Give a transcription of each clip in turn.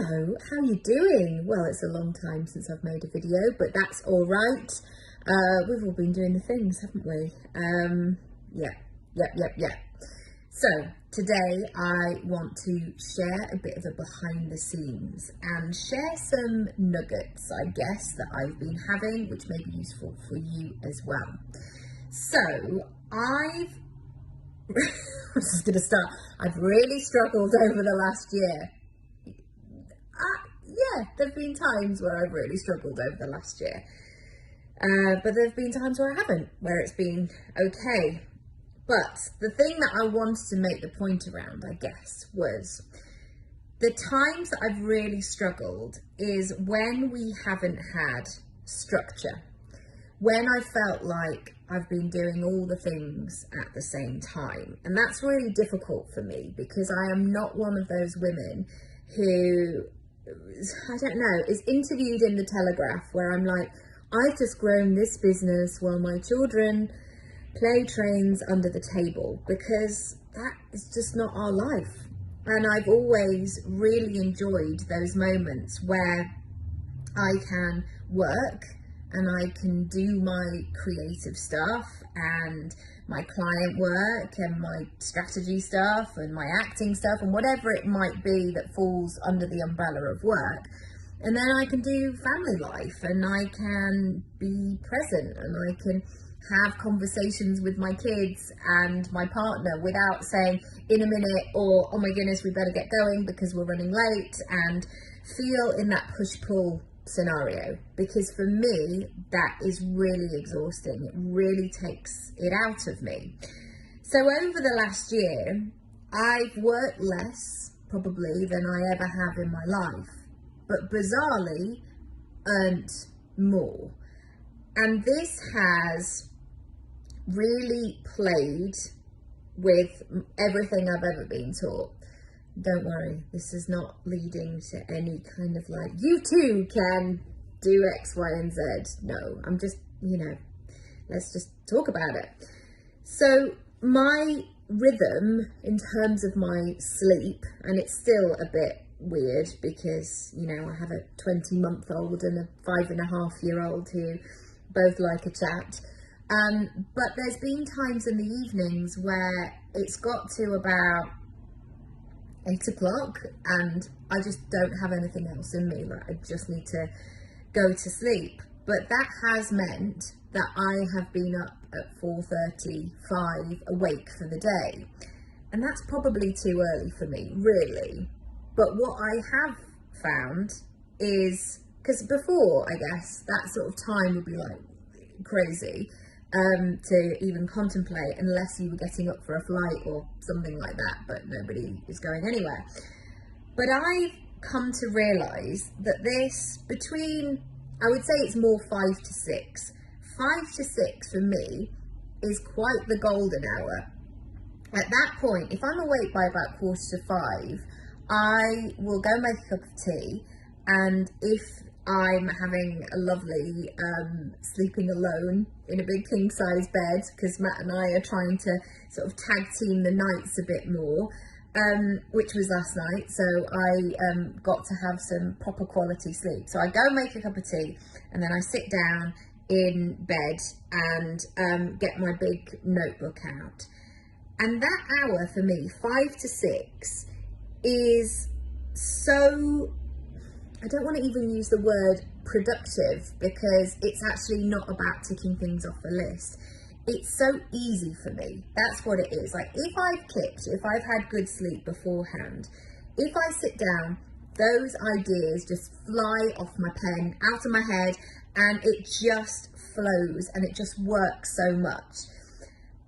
Hello, how you doing? Well, it's a long time since I've made a video, but that's all right. We've all been doing the things, haven't we? Yeah. So today I want to share a bit of a behind the scenes and share some nuggets, I guess, that I've been having, which may be useful for you as well. So I'm just going to start. I've really struggled over the last year. Yeah, there have been times where I've really struggled over the last year. But there have been times where I haven't, where it's been okay. But the thing that I wanted to make the point around, I guess, was the times that I've really struggled is when we haven't had structure. When I felt like I've been doing all the things at the same time. And that's really difficult for me because I am not one of those women who, I don't know, is interviewed in the Telegraph where I'm like, I've just grown this business while my children play trains under the table, because that is just not our life. And I've always really enjoyed those moments where I can work and I can do my creative stuff and my client work and my strategy stuff and my acting stuff and whatever it might be that falls under the umbrella of work. And then I can do family life and I can be present and I can have conversations with my kids and my partner without saying in a minute or, oh my goodness, we better get going because we're running late, and feel in that push-pull scenario, because for me that is really exhausting. It really takes it out of me. So over the last year I've worked less probably than I ever have in my life, but bizarrely earned more. And this has really played with everything I've ever been taught. Don't worry, this is not leading to any kind of like, you too can do X, Y, and Z. No, I'm just, let's just talk about it. So my rhythm in terms of my sleep, and it's still a bit weird because, I have a 20-month-old and a 5.5-year-old who both like a chat. But there's been times in the evenings where it's got to about 8 o'clock and I just don't have anything else in me. Like, I just need to go to sleep. But that has meant that I have been up at 4:35 awake for the day. And that's probably too early for me, really. But what I have found is, because before, I guess, that sort of time would be like crazy to even contemplate unless you were getting up for a flight or something like that, but nobody is going anywhere. But I've come to realise that this, between, I would say it's more 5 to 6. 5 to 6 for me is quite the golden hour. At that point, if I'm awake by about 4:45, I will go make a cup of tea, and if I'm having a lovely sleeping alone in a big king size bed, because Matt and I are trying to sort of tag team the nights a bit more, which was last night, so I got to have some proper quality sleep. So I go make a cup of tea and then I sit down in bed and get my big notebook out. And that hour for me, 5 to 6, is so, I don't want to even use the word productive because it's actually not about ticking things off the list. It's so easy for me. That's what it is. Like, if I've had good sleep beforehand, if I sit down, those ideas just fly off my pen, out of my head, and it just flows and it just works so much.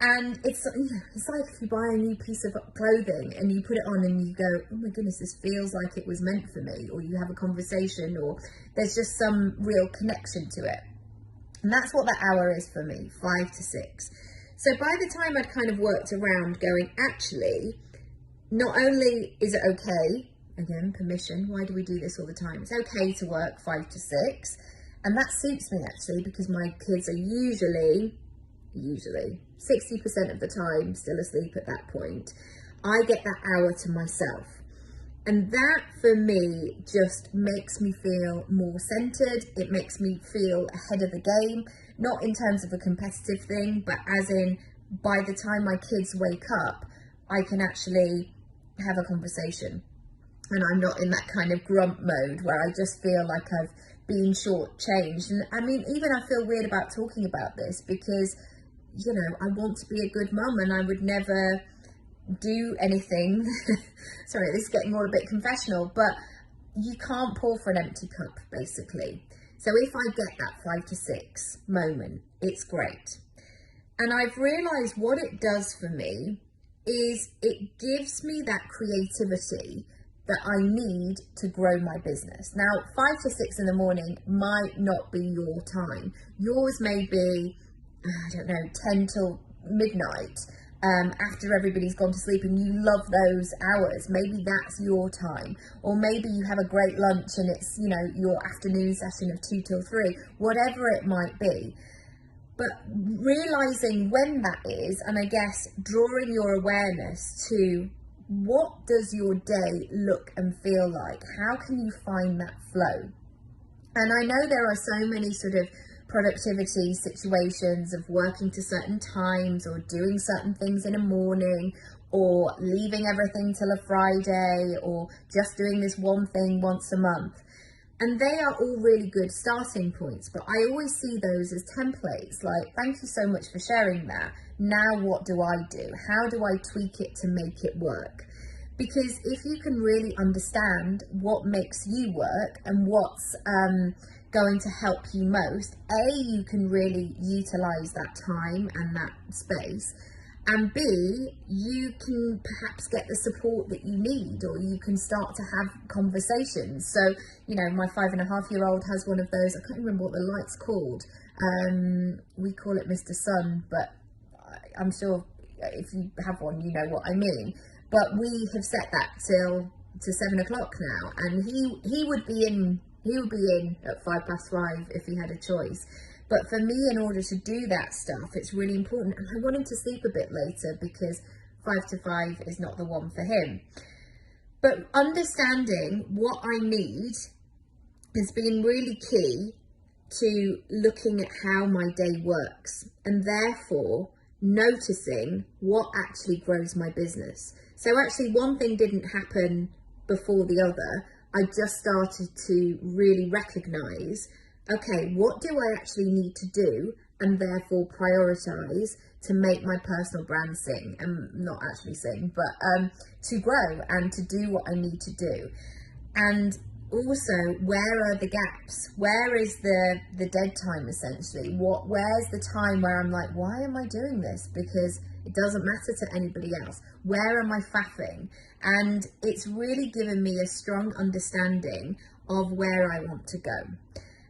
And it's like if you buy a new piece of clothing and you put it on and you go, oh my goodness, this feels like it was meant for me, or you have a conversation, or there's just some real connection to it. And that's what that hour is for me, 5 to 6. So by the time I'd kind of worked around going, actually, not only is it okay, again, permission, why do we do this all the time? It's okay to work 5 to 6. And that suits me actually, because my kids are usually 60% of the time still asleep at that point. I get that hour to myself. And that for me just makes me feel more centered. It makes me feel ahead of the game, not in terms of a competitive thing, but as in by the time my kids wake up, I can actually have a conversation. And I'm not in that kind of grump mode where I just feel like I've been shortchanged. And I mean, even I feel weird about talking about this because, you know, I want to be a good mum and I would never do anything. Sorry, this is getting all a bit confessional, but you can't pour for an empty cup, basically. So if I get that 5 to 6 moment, it's great. And I've realised what it does for me is it gives me that creativity that I need to grow my business. Now, 5 to 6 in the morning might not be your time. Yours may be, I don't know, 10 till midnight, after everybody's gone to sleep, and you love those hours. Maybe that's your time. Or maybe you have a great lunch and it's, you know, your afternoon session of 2 till 3, whatever it might be. But realizing when that is, and I guess drawing your awareness to what does your day look and feel like? How can you find that flow? And I know there are so many sort of productivity situations of working to certain times or doing certain things in a morning or leaving everything till a Friday or just doing this one thing once a month. And they are all really good starting points, but I always see those as templates, like, thank you so much for sharing that. Now what do I do? How do I tweak it to make it work? Because if you can really understand what makes you work and what's going to help you most, A, you can really utilize that time and that space, and B, you can perhaps get the support that you need, or you can start to have conversations. So, you know, my 5.5-year-old has one of those, I can't remember what the light's called. We call it Mr. Sun, but I'm sure if you have one, you know what I mean. But we have set that till to 7 o'clock now, and he would be in at 5:05 if he had a choice. But for me, in order to do that stuff, it's really important. And I want him to sleep a bit later because 5 to 5 is not the one for him. But understanding what I need has been really key to looking at how my day works and therefore noticing what actually grows my business. So actually one thing didn't happen before the other. I just started to really recognize, okay, what do I actually need to do and therefore prioritize to make my personal brand sing, and not actually sing, but to grow and to do what I need to do. And also, where are the gaps? Where is the dead time, essentially? Where's the time where I'm like, why am I doing this? Because it doesn't matter to anybody else. Where am I faffing? And it's really given me a strong understanding of where I want to go.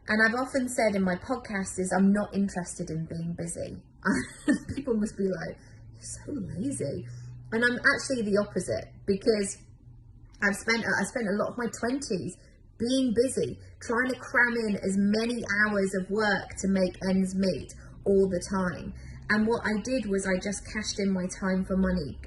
And I've often said in my podcast is I'm not interested in being busy. People must be like, you're so lazy. And I'm actually the opposite, because I spent a lot of my 20s being busy, trying to cram in as many hours of work to make ends meet all the time. And what I did was I just cashed in my time for money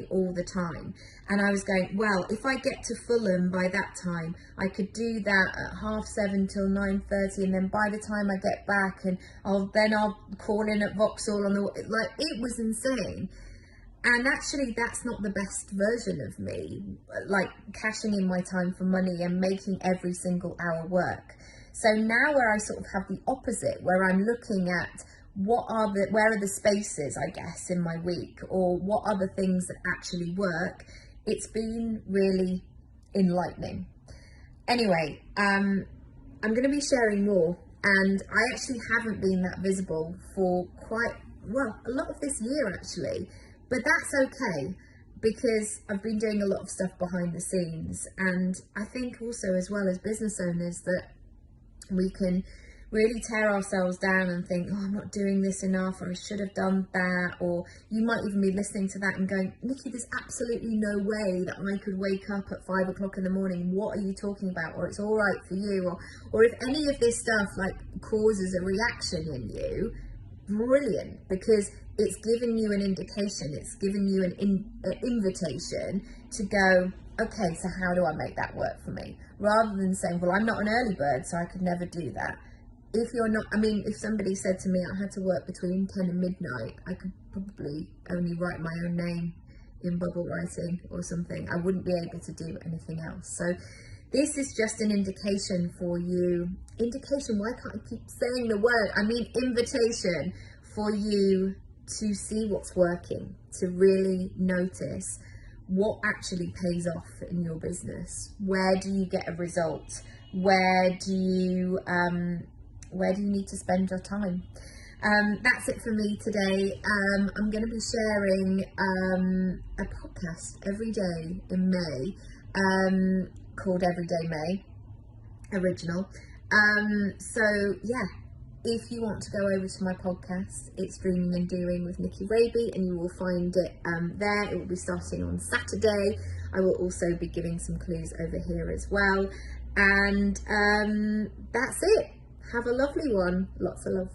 all the time. And I was going, well, if I get to Fulham by that time, I could do that at 7:30 till 9:30, and then by the time I get back, and I'll call in at Vauxhall on the, like, it was insane. And actually that's not the best version of me, like cashing in my time for money and making every single hour work. So now where I sort of have the opposite, where I'm looking at where are the spaces, I guess, in my week, or what are the things that actually work, it's been really enlightening. Anyway, I'm going to be sharing more, and I actually haven't been that visible for a lot of this year actually, but that's okay, because I've been doing a lot of stuff behind the scenes. And I think also, as well as business owners, that we can really tear ourselves down and think, oh, I'm not doing this enough, or I should have done that. Or you might even be listening to that and going, Nikki, there's absolutely no way that I could wake up at 5 o'clock in the morning. What are you talking about? Or it's all right for you. Or if any of this stuff like causes a reaction in you, brilliant, because it's given you an indication, it's given you an invitation to go, okay, so how do I make that work for me? Rather than saying, well, I'm not an early bird, so I could never do that. If you're not, I mean, if somebody said to me I had to work between 10 and midnight, I could probably only write my own name in bubble writing or something. I wouldn't be able to do anything else. So this is just an indication for you. Indication, why can't I keep saying the word? I mean invitation for you to see what's working, to really notice what actually pays off in your business. Where do you get a result? Where do you need to spend your time? That's it for me today. I'm going to be sharing a podcast every day in May called Everyday May Original. So yeah, if you want to go over to my podcast, it's Dreaming and Doing with Nikki Raby, and you will find it there. It will be starting on Saturday. I will also be giving some clues over here as well. And that's it. Have a lovely one. Lots of love.